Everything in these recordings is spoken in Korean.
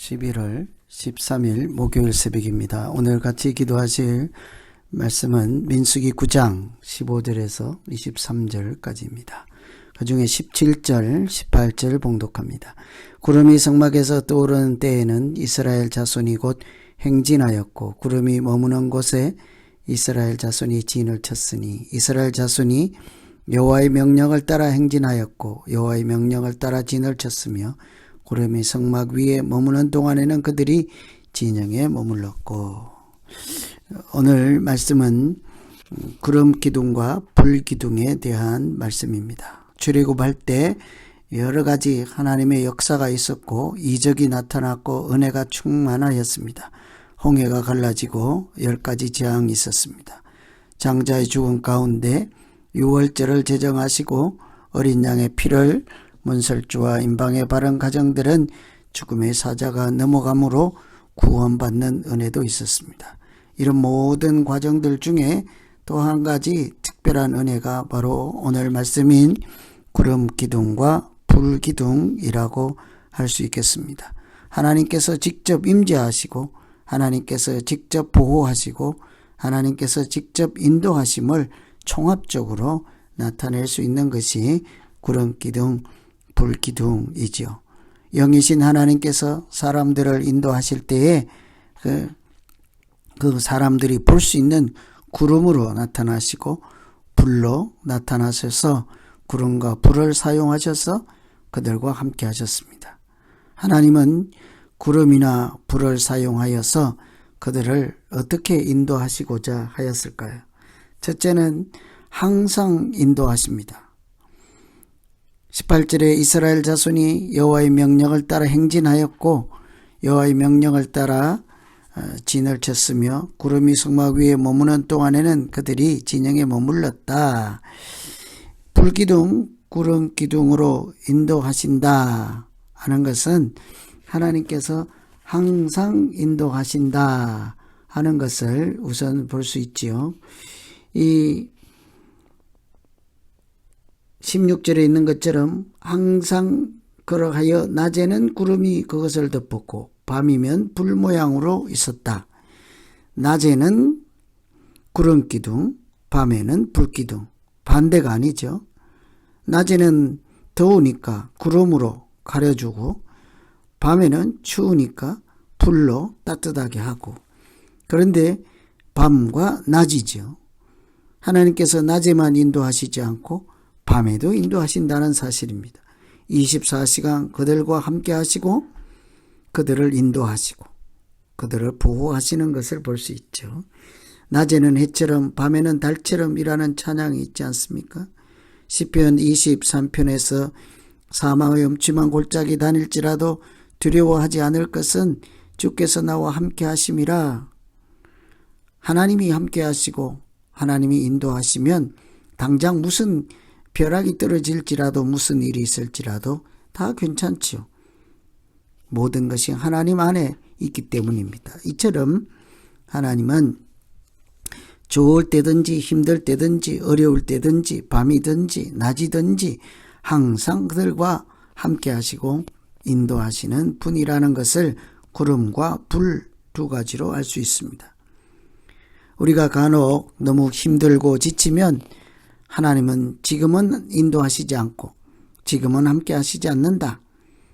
11월 13일 목요일 새벽입니다. 오늘 같이 기도하실 말씀은 민수기 9장 15절에서 23절까지입니다. 그 중에 17절, 18절 봉독합니다. 구름이 성막에서 떠오르는 때에는 이스라엘 자손이 곧 행진하였고 구름이 머무는 곳에 이스라엘 자손이 진을 쳤으니 이스라엘 자손이 여호와의 명령을 따라 행진하였고 여호와의 명령을 따라 진을 쳤으며 구름이 성막 위에 머무는 동안에는 그들이 진영에 머물렀고. 오늘 말씀은 구름 기둥과 불 기둥에 대한 말씀입니다. 출애굽할 때 여러 가지 하나님의 역사가 있었고 이적이 나타났고 은혜가 충만하였습니다. 홍해가 갈라지고 10가지 재앙이 있었습니다. 장자의 죽음 가운데 유월절을 제정하시고 어린 양의 피를 문설주와 임방에 바른 가정들은 죽음의 사자가 넘어감으로 구원받는 은혜도 있었습니다. 이런 모든 과정들 중에 또 한 가지 특별한 은혜가 바로 오늘 말씀인 구름 기둥과 불 기둥이라고 할 수 있겠습니다. 하나님께서 직접 임재하시고 하나님께서 직접 보호하시고 하나님께서 직접 인도하심을 총합적으로 나타낼 수 있는 것이 구름 기둥, 불 기둥이지요. 영이신 하나님께서 사람들을 인도하실 때에 그 사람들이 볼 수 있는 구름으로 나타나시고 불로 나타나셔서 구름과 불을 사용하셔서 그들과 함께 하셨습니다. 하나님은 구름이나 불을 사용하여서 그들을 어떻게 인도하시고자 하였을까요? 첫째는 항상 인도하십니다. 18절에 이스라엘 자손이 여호와의 명령을 따라 행진하였고 여호와의 명령을 따라 진을 쳤으며 구름이 성막 위에 머무는 동안에는 그들이 진영에 머물렀다. 불기둥, 구름 기둥으로 인도하신다 하는 것은 하나님께서 항상 인도하신다 하는 것을 우선 볼 수 있지요. 이 16절에 있는 것처럼 항상 그러하여 낮에는 구름이 그것을 덮었고 밤이면 불 모양으로 있었다. 낮에는 구름 기둥, 밤에는 불 기둥. 반대가 아니죠. 낮에는 더우니까 구름으로 가려주고 밤에는 추우니까 불로 따뜻하게 하고. 그런데 밤과 낮이죠. 하나님께서 낮에만 인도하시지 않고 밤에도 인도하신다는 사실입니다. 24시간 그들과 함께 하시고 그들을 인도하시고 그들을 보호하시는 것을 볼 수 있죠. 낮에는 해처럼 밤에는 달처럼 이라는 찬양이 있지 않습니까? 시편 23편에서 사망의 음침한 골짜기 다닐지라도 두려워하지 않을 것은 주께서 나와 함께 하심이라. 하나님이 함께 하시고 하나님이 인도하시면 당장 무슨 벼락이 떨어질지라도 무슨 일이 있을지라도 다 괜찮지요. 모든 것이 하나님 안에 있기 때문입니다. 이처럼 하나님은 좋을 때든지 힘들 때든지 어려울 때든지 밤이든지 낮이든지 항상 그들과 함께 하시고 인도하시는 분이라는 것을 구름과 불 두 가지로 알 수 있습니다. 우리가 간혹 너무 힘들고 지치면 하나님은 지금은 인도하시지 않고 지금은 함께 하시지 않는다.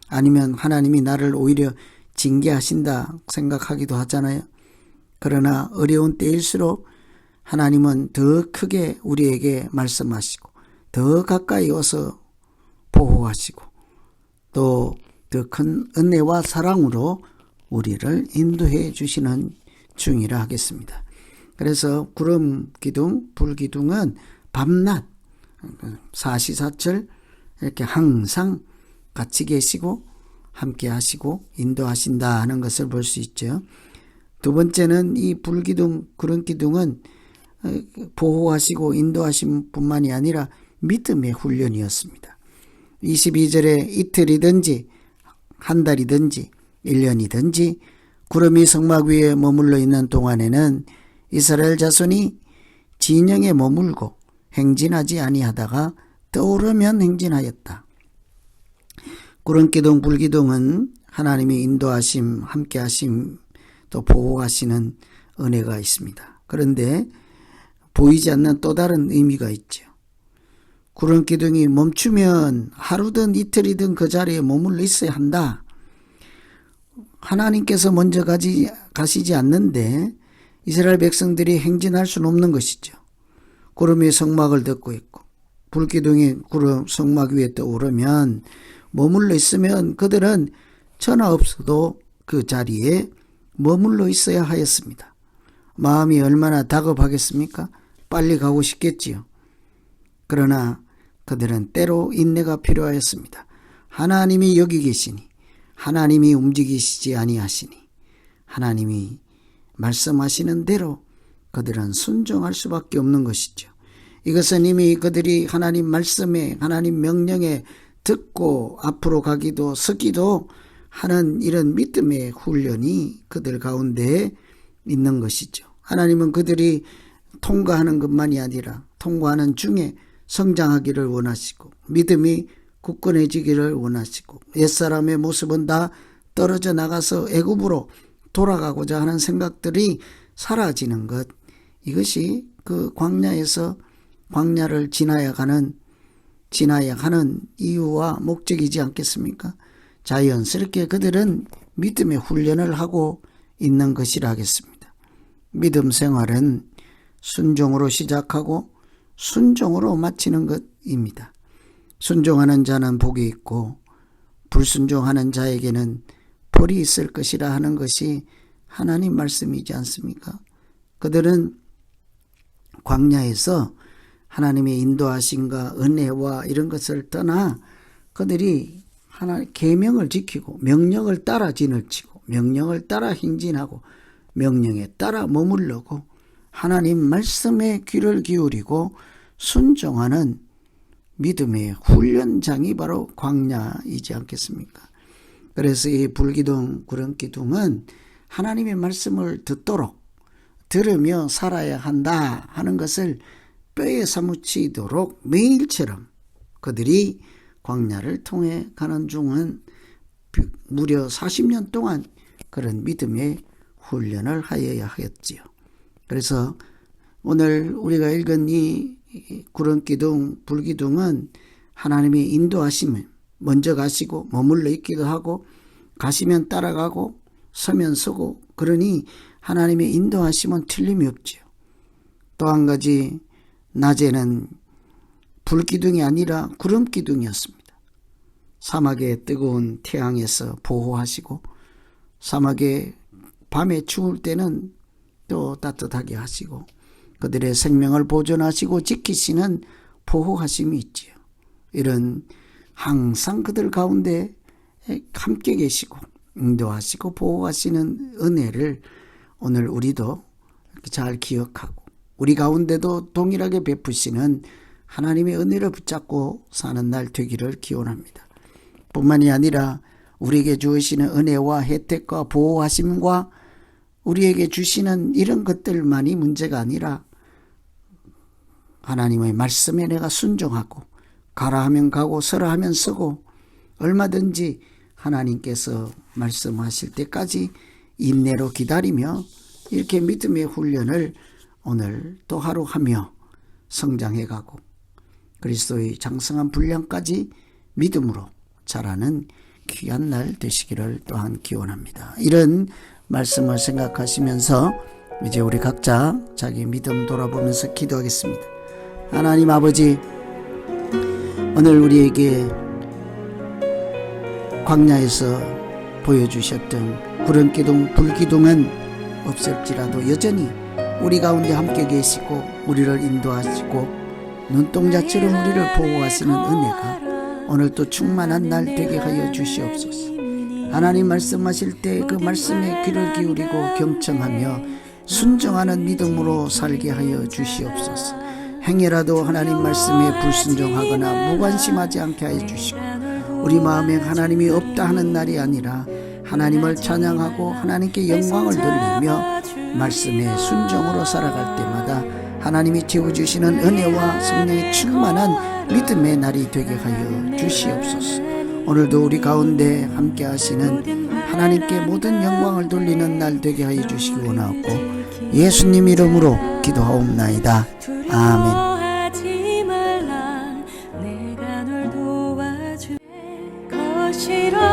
아니면 하나님이 나를 오히려 징계하신다 생각하기도 하잖아요. 그러나 어려운 때일수록 하나님은 더 크게 우리에게 말씀하시고 더 가까이 와서 보호하시고 또 더 큰 은혜와 사랑으로 우리를 인도해 주시는 중이라 하겠습니다. 그래서 구름 기둥, 불 기둥은 밤낮 사시사철 이렇게 항상 같이 계시고 함께 하시고 인도하신다 하는 것을 볼 수 있죠. 두 번째는 이 불기둥, 구름 기둥은 보호하시고 인도하심 뿐만이 아니라 믿음의 훈련이었습니다. 22절에 이틀이든지 한 달이든지 1년이든지 구름이 성막 위에 머물러 있는 동안에는 이스라엘 자손이 진영에 머물고 행진하지 아니하다가 떠오르면 행진하였다. 구름기둥, 불기둥은 하나님이 인도하심, 함께하심, 또 보호하시는 은혜가 있습니다. 그런데 보이지 않는 또 다른 의미가 있죠. 구름 기둥이 멈추면 하루든 이틀이든 그 자리에 머물러 있어야 한다. 하나님께서 먼저 가시지 않는데 이스라엘 백성들이 행진할 수는 없는 것이죠. 구름이 성막을 덮고 있고 불기둥이 구름 성막 위에 떠오르면 머물러 있으면 그들은 전화 없어도 그 자리에 머물러 있어야 하였습니다. 마음이 얼마나 다급하겠습니까? 빨리 가고 싶겠지요. 그러나 그들은 때로 인내가 필요하였습니다. 하나님이 여기 계시니, 하나님이 움직이시지 아니하시니, 하나님이 말씀하시는 대로 그들은 순종할 수밖에 없는 것이죠. 이것은 이미 그들이 하나님 말씀에, 하나님 명령에 듣고 앞으로 가기도 서기도 하는 이런 믿음의 훈련이 그들 가운데 있는 것이죠. 하나님은 그들이 통과하는 것만이 아니라 통과하는 중에 성장하기를 원하시고 믿음이 굳건해지기를 원하시고 옛사람의 모습은 다 떨어져 나가서 애굽으로 돌아가고자 하는 생각들이 사라지는 것, 이것이 그 광야에서 광야를 지나야 하는 이유와 목적이지 않겠습니까? 자연스럽게 그들은 믿음의 훈련을 하고 있는 것이라 하겠습니다. 믿음 생활은 순종으로 시작하고 순종으로 마치는 것입니다. 순종하는 자는 복이 있고 불순종하는 자에게는 벌이 있을 것이라 하는 것이 하나님 말씀이지 않습니까? 그들은 광야에서 하나님의 인도하심과 은혜와 이런 것을 떠나 그들이 하나님의 계명을 지키고 명령을 따라 진을 치고 명령을 따라 행진하고 명령에 따라 머무르고 하나님 말씀에 귀를 기울이고 순종하는 믿음의 훈련장이 바로 광야이지 않겠습니까? 그래서 이 불기둥, 구름기둥은 하나님의 말씀을 들으며 살아야 한다 하는 것을 뼈에 사무치도록 매일처럼 그들이 광야를 통해 가는 중은 무려 40년 동안 그런 믿음의 훈련을 하여야 하였지요. 그래서 오늘 우리가 읽은 이 구름기둥, 불기둥은 하나님의 인도하심을 먼저 가시고 머물러 있기도 하고 가시면 따라가고 서면 서고 그러니 하나님의 인도하심은 틀림이 없지요. 또 한 가지 낮에는 불기둥이 아니라 구름기둥이었습니다. 사막의 뜨거운 태양에서 보호하시고 사막에 밤에 추울 때는 또 따뜻하게 하시고 그들의 생명을 보존하시고 지키시는 보호하심이 있지요. 이런 항상 그들 가운데 함께 계시고 인도하시고 보호하시는 은혜를 오늘 우리도 잘 기억하고 우리 가운데도 동일하게 베푸시는 하나님의 은혜를 붙잡고 사는 날 되기를 기원합니다. 뿐만이 아니라 우리에게 주시는 은혜와 혜택과 보호하심과 우리에게 주시는 이런 것들만이 문제가 아니라 하나님의 말씀에 내가 순종하고 가라 하면 가고 서라 하면 서고 얼마든지 하나님께서 말씀하실 때까지 인내로 기다리며 이렇게 믿음의 훈련을 오늘 또 하루 하며 성장해가고 그리스도의 장성한 분량까지 믿음으로 자라는 귀한 날 되시기를 또한 기원합니다. 이런 말씀을 생각하시면서 이제 우리 각자 자기 믿음 돌아보면서 기도하겠습니다. 하나님 아버지, 오늘 우리에게 광야에서 보여주셨던 구름기둥, 불기둥은 없을지라도 여전히 우리 가운데 함께 계시고 우리를 인도하시고 눈동자처럼 우리를 보호하시는 은혜가 오늘 또 충만한 날 되게 하여 주시옵소서. 하나님 말씀하실 때 그 말씀에 귀를 기울이고 경청하며 순종하는 믿음으로 살게 하여 주시옵소서. 행여라도 하나님 말씀에 불순종하거나 무관심하지 않게 하여 주시고 우리 마음에 하나님이 없다 하는 날이 아니라 하나님을 찬양하고 하나님께 영광을 돌리며 말씀에 순종으로 살아갈 때마다 하나님이 채워주시는 은혜와 성령의 충만한 믿음의 날이 되게 하여 주시옵소서. 오늘도 우리 가운데 함께 하시는 하나님께 모든 영광을 돌리는 날 되게 하여 주시기 원하고 예수님 이름으로 기도하옵나이다. 아멘. 두려워하지 말라. 내가 널 도와줄게. 거실어